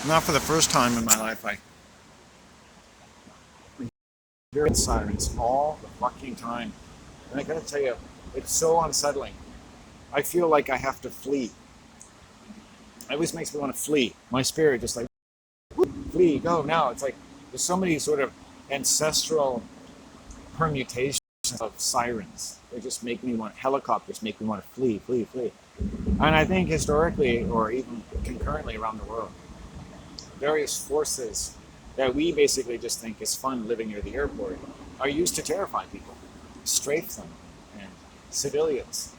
Not for the first time in my life, I hear sirens all the fucking time. And I gotta tell you, it's so unsettling. I feel like I have to flee. It always makes me want to flee. My spirit just like, flee, go now. It's like there's so many sort of ancestral permutations of sirens. They just make me want, helicopters make me want to flee, flee, flee. And I think historically, or even concurrently around the world, various forces that we basically just think is fun living near the airport are used to terrify people, strafe them, and civilians.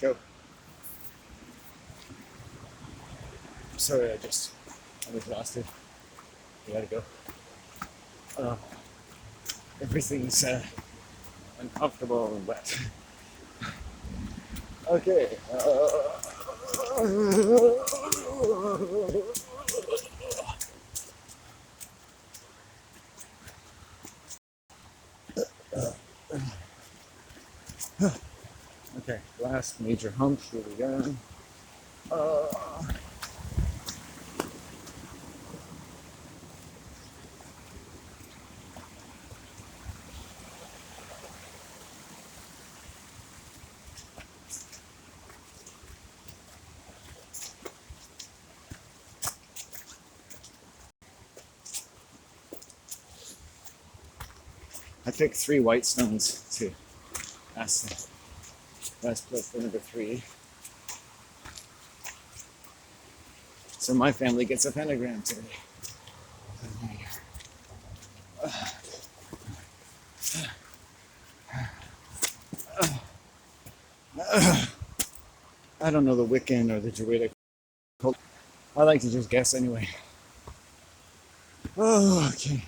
Let's go. Sorry, I'm exhausted. I gotta go. Uh, everything's uncomfortable and wet. Okay. Okay, last major hump. Here we go. I picked 3 white stones to ask the best place for number 3. So my family gets a pentagram today. I don't know the Wiccan or the Druidic cult. I like to just guess anyway. Oh, okay.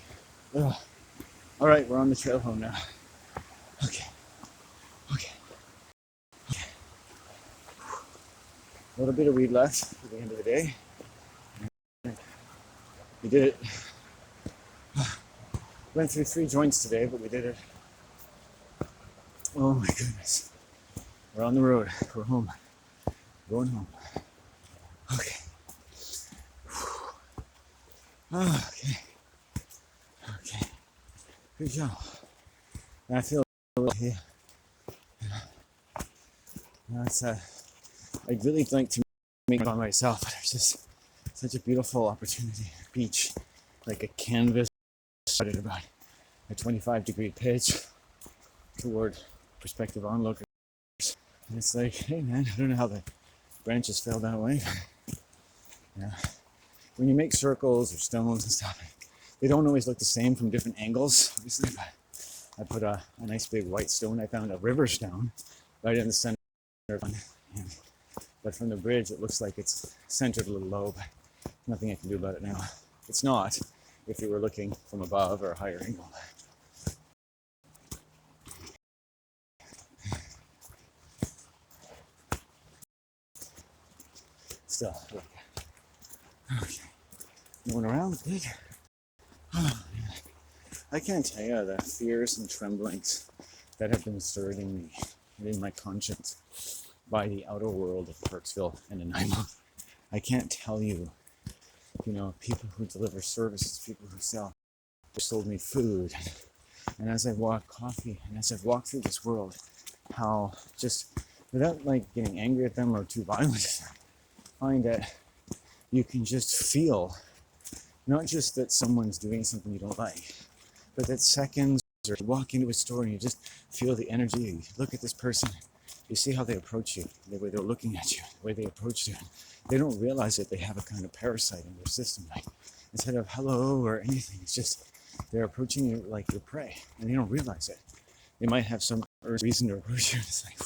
All right, we're on the trail home now. Okay. A little bit of weed left at the end of the day. We did it. Went through 3 joints today, but we did it. Oh my goodness. We're on the road. We're home. Going home. Okay. Okay. Good job. And I feel a little here. I'd really like to make it by myself, but there's just such a beautiful opportunity. Beach, like a canvas, started about a 25-degree pitch toward prospective onlookers. And it's like, hey man, I don't know how the branches fell that way. Yeah. When you make circles or stones and stuff, they don't always look the same from different angles, obviously, but I put a nice big white stone. I found a river stone right in the center of one. But from the bridge, it looks like it's centered a little low, but nothing I can do about it now. It's not if you were looking from above or a higher angle. Still, okay. Going around a bit. I can't tell you the fears and tremblings that have been stirred in me and in my conscience by the outer world of Parksville and Nanaimo. I can't tell you, people who deliver services, people who sold me food, and as I've walked coffee, and as I've walked through this world, how just without like getting angry at them or too violent, find that you can just feel not just that someone's doing something you don't like, but that seconds or you walk into a store and you just feel the energy. You look at this person, you see how they approach you, the way they're looking at you, the way they approach you. They don't realize that they have a kind of parasite in their system. Like instead of hello or anything, it's just they're approaching you like your prey, and they don't realize it. They might have some reason to approach you. It's like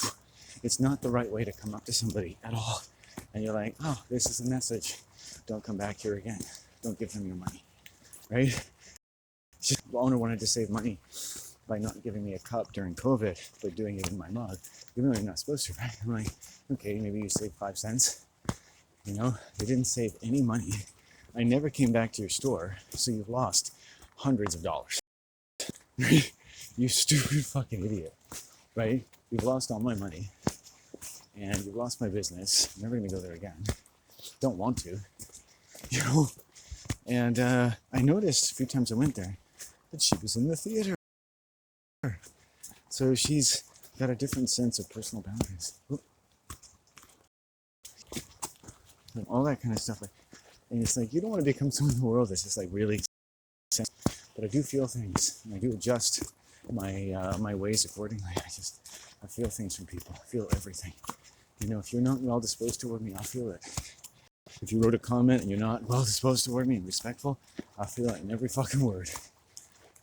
it's not the right way to come up to somebody at all. And you're like, oh, this is a message. Don't come back here again. Don't give them your money, right? The owner wanted to save money by not giving me a cup during COVID, but doing it in my mug, even though you're not supposed to, right? I'm like, okay, maybe you save 5 cents. They didn't save any money. I never came back to your store, so you've lost hundreds of dollars. You stupid fucking idiot, right? You've lost all my money, and you've lost my business. I'm never gonna go there again. Don't want to, And I noticed a few times I went there that she was in the theater. So she's got a different sense of personal boundaries. And all that kind of stuff. And it's like, you don't want to become someone in the world that's just like really sensitive. But I do feel things, and I do adjust my ways accordingly. I feel things from people. I feel everything. If you're not well disposed toward me, I'll feel it. If you wrote a comment and you're not well disposed toward me and respectful, I'll feel it in every fucking word.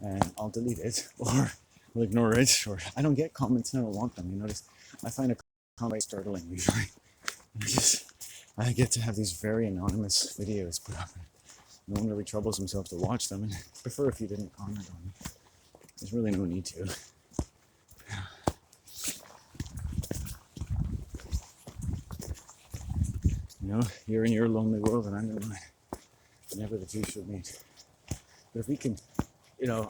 And I'll delete it, or I'll ignore it, or I don't get comments and I don't want them. I find a comment startling usually. I get to have these very anonymous videos put up. No one really troubles himself to watch them, and I prefer if you didn't comment on them. There's really no need to. You're in your lonely world and I'm in mine. Never the two should meet. But if we can,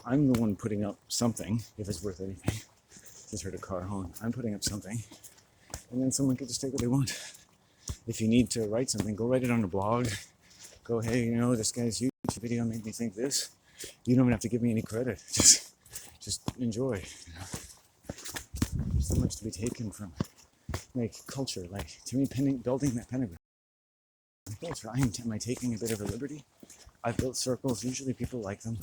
I'm the one putting up something, if it's worth anything. Just heard a car horn. I'm putting up something, and then someone can just take what they want. If you need to write something, go write it on a blog. Go, hey, this guy's YouTube video made me think this. You don't even have to give me any credit. Just enjoy. There's so much to be taken from culture. To me, building that pentagram. Am I taking a bit of a liberty? I've built circles. Usually people like them,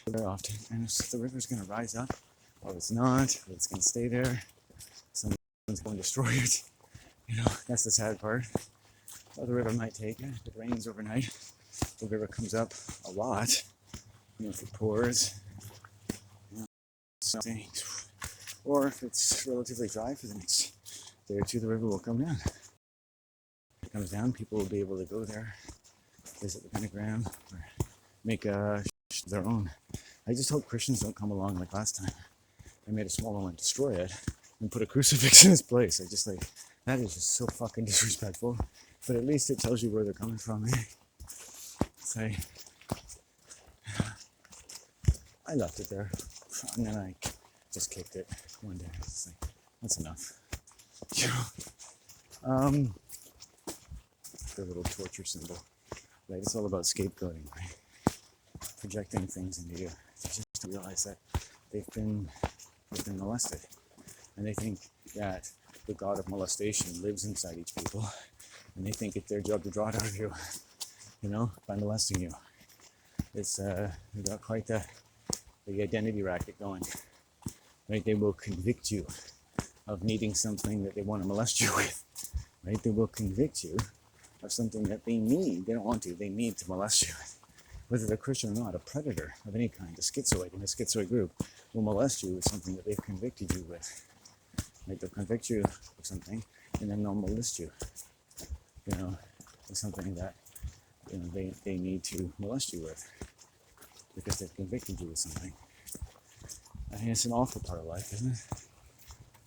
very often. And if the river's going to rise up, or it's not, or it's going to stay there, someone's going to destroy it. That's the sad part. Well, the river might take it. If it rains overnight, the river comes up a lot. If it pours, or if it's relatively dry for the next day or two, the river will come down. If it comes down, people will be able to go there, visit the pentagram, or make their own. I just hope Christians don't come along like last time. They made a smaller one, destroy it, and put a crucifix in its place. That is just so fucking disrespectful. But at least it tells you where they're coming from. I left it there, and then I just kicked it one day. It's that's enough. The little torture symbol. It's all about scapegoating, right? Projecting things into you. Just to realize that they've been molested. And they think that the god of molestation lives inside each people. And they think it's their job to draw it out of you, by molesting you. They've got quite the identity racket going. Right? They will convict you of needing something that they want to molest you with. Right? They will convict you of something that they need. They don't want to. They need to molest you with. Whether they're Christian or not, a predator of any kind, a schizoid in a schizoid group, will molest you with something that they've convicted you with. Right? They'll convict you of something, and then they'll molest you. With something that they need to molest you with, because they've convicted you with something. I think it's an awful part of life, isn't it?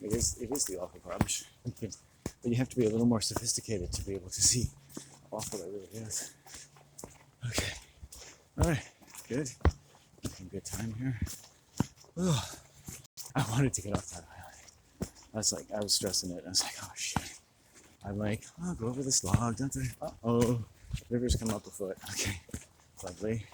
It is the awful part. But you have to be a little more sophisticated to be able to see how awful it really is. Okay. All right. Good. Making good time here. Oh, I wanted to get off that island. I was stressing it. I was like, oh shit. I'm I'll go over this log. Uh-oh. River's come up a foot. Okay. Lovely.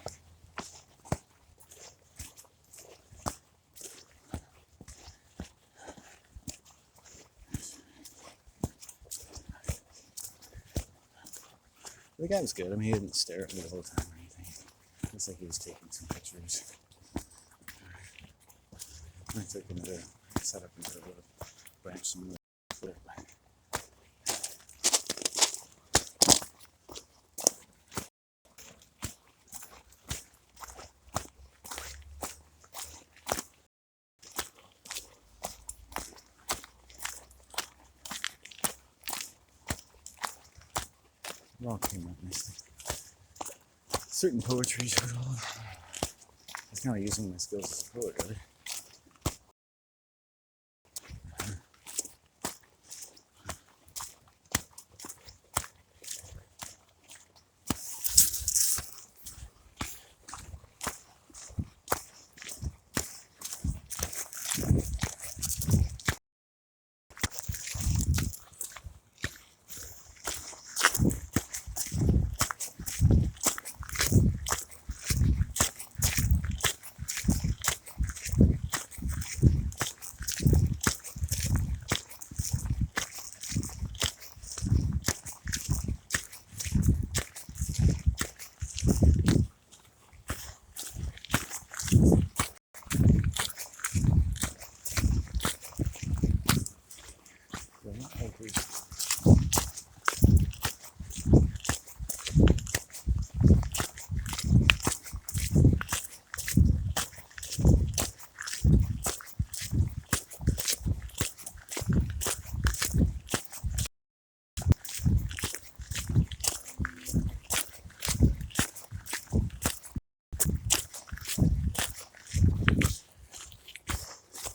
The guy was good. He didn't stare at me the whole time or anything. Looks like he was taking some pictures. I took set up another little branch somewhere. It all came out nicely. Certain poetry showed all. I was kind of using my skills as a poet, really.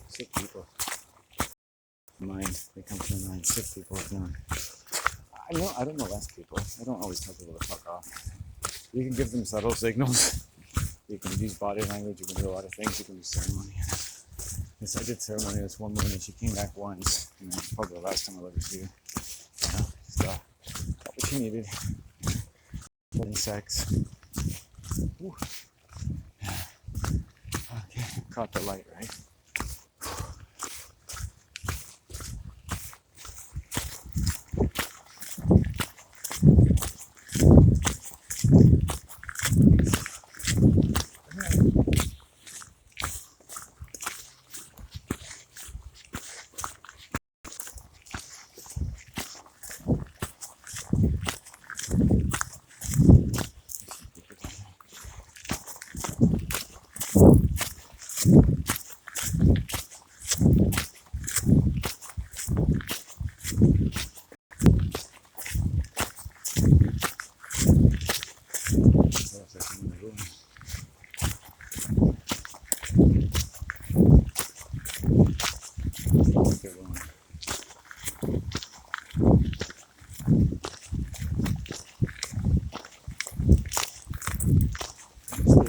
Sick people. Mind. They come to my mind. Sick people. I don't molest people. I don't always tell people to fuck off. You can give them subtle signals. You can use body language. You can do a lot of things. You can do ceremony. Yes, I did ceremony with this one woman, and she came back once, and that's probably the last time I'll ever see her. You know, so got what she needed. Getting sex. Ooh. Okay, caught the light, right?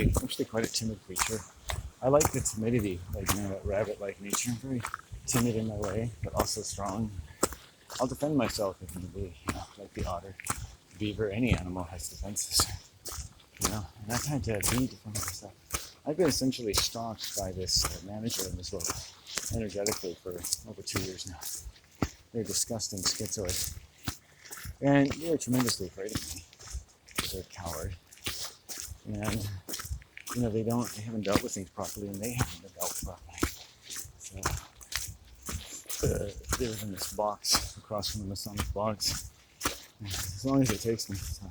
I'm actually quite a timid creature. I like the timidity, like, you know, that rabbit-like nature. I'm very timid in my way, but also strong. I'll defend myself if need be, you know, like the otter, beaver, any animal has defenses, you know, and I kind of need to defend myself. I've been essentially stalked by this manager in this world energetically for over 2 years now. They're disgusting schizoid, and they're tremendously afraid of me. They're a coward, and you know, they haven't dealt with things properly, and they haven't been dealt with properly. So they live in this box across from the Masonic box, as long as it takes me. So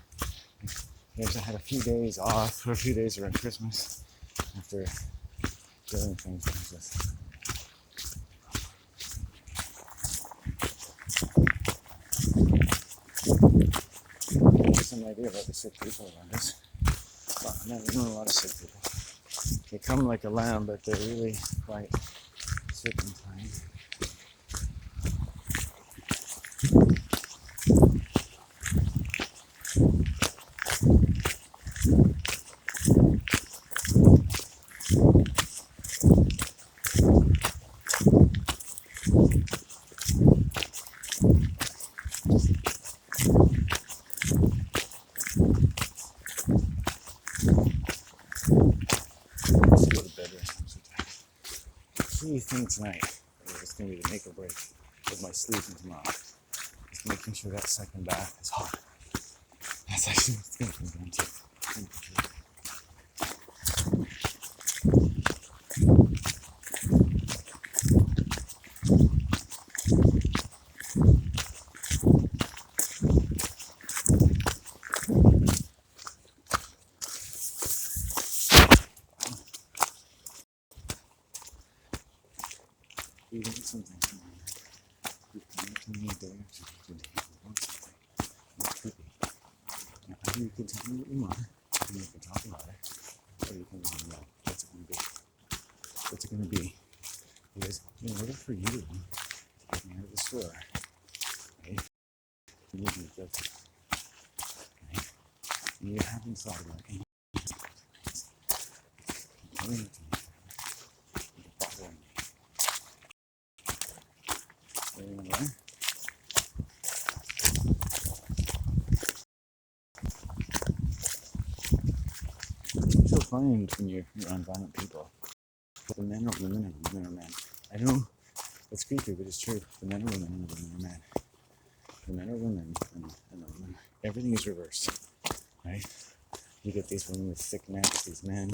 I had a few days off for a few days around Christmas after doing things like this. Some idea about the sick people around us. Well, I know a lot of sick people. They come like a lamb, but they're really quite sick and tired. Let's go to bed right now. I'm so tired. The key thing tonight is going to be the make or break of my sleeping tomorrow. Just making sure that second bath is hot. That's actually what's going to come down to. You want something from me. You come to me there to want something. It's creepy. Now, either you can tell me what you want, and you can talk about it, or you can let me know what's it going to be. What's it going to be? Because in order for you to get me out of the store, right, you need to be guilty. Right? And you haven't thought about anything. You're telling it to me. You're bothering me. Anyway. You'll find when you're around violent people, the men are women and the women are men. I know it's creepy, but it's true. The men are women and the women are men. The men are women and the women. Everything is reversed, right? You get these women with thick necks, these men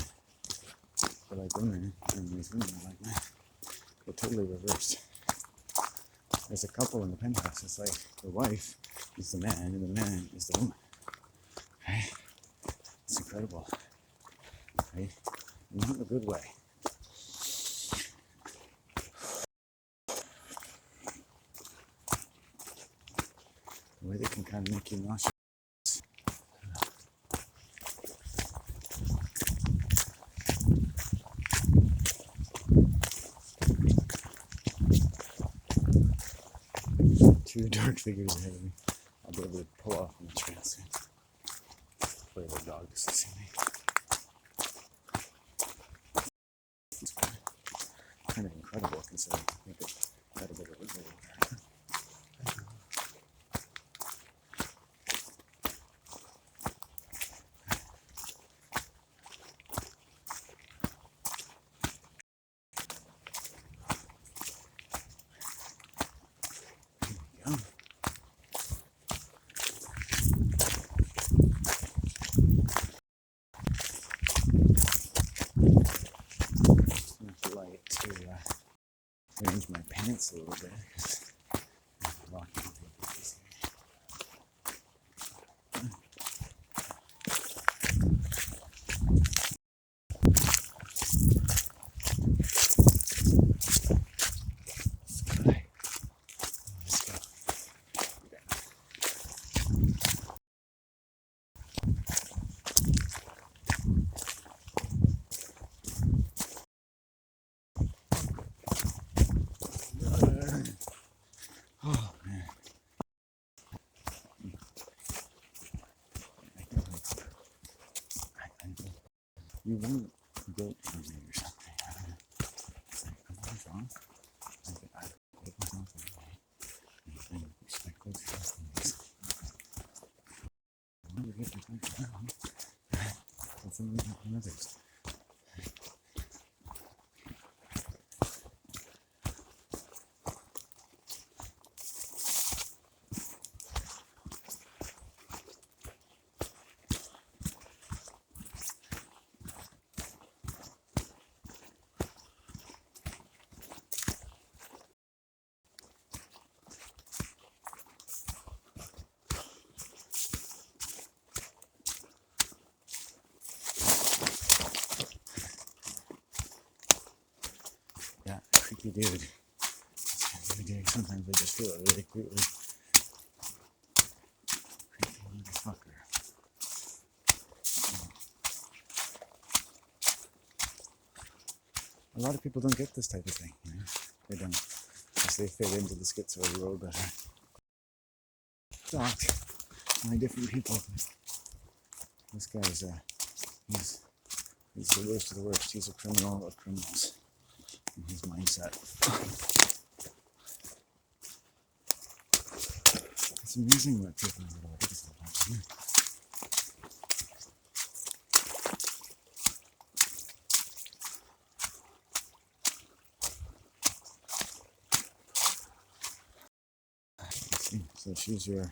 are like women, and these women are like men. They're totally reversed. There's a couple in the penthouse. It's like the wife is the man and the man is the woman, right? It's incredible, right? Not in a good way. The way they can kind of make you nauseous. Two dark figures ahead of me. I'll be able to pull off on the trail soon. Hopefully the dog doesn't see me. It's kind of incredible considering I think it's got a bit of a river there. Arrange my pants a little bit. Walking easy. Let's go. Oh man. You won't go for me or something. I don't know. It's like, am I wrong? I put myself away and respectful to those things. I'll never get respect now. That's something from others. Yeah, creepy dude. Every day, sometimes I just feel it really creepy motherfucker. A lot of people don't get this type of thing, you know? They don't. Because they fit into the schizo world that are shocked by different people. This guy's, he's the worst of the worst. He's a criminal of criminals in his mindset. It's amazing what people are like sometimes. So she's your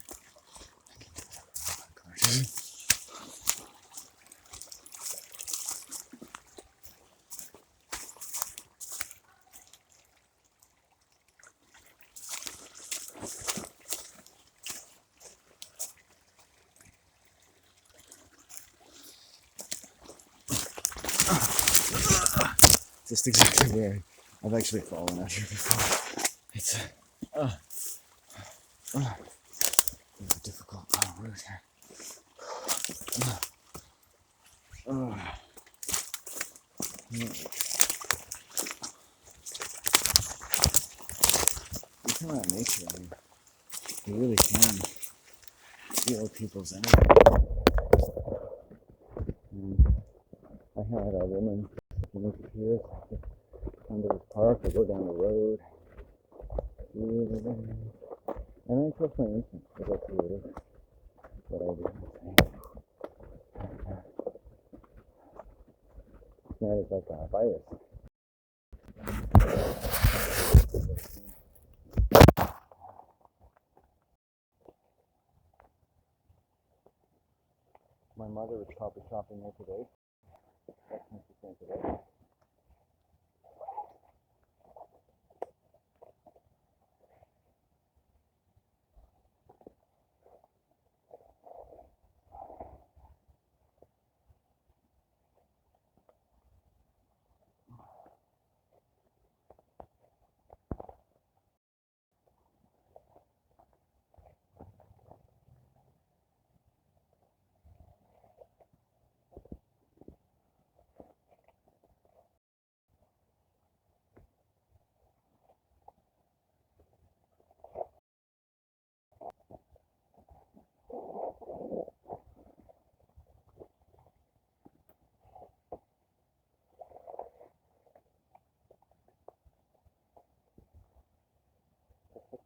card. Just exactly where I've actually fallen out here before. It's a difficult route here. You come out of nature and you really can feel people's energy. I had a woman come over here, come to the park or go down the road. And I trust my instinct, because that's who it is. What I do. It's like a virus. My mother was probably shopping there today. That's what she's saying today.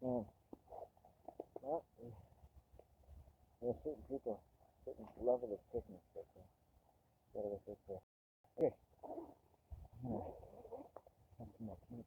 And that is, there are certain people, certain level of thickness that gotta look at there. Okay, I'm gonna have some more paint.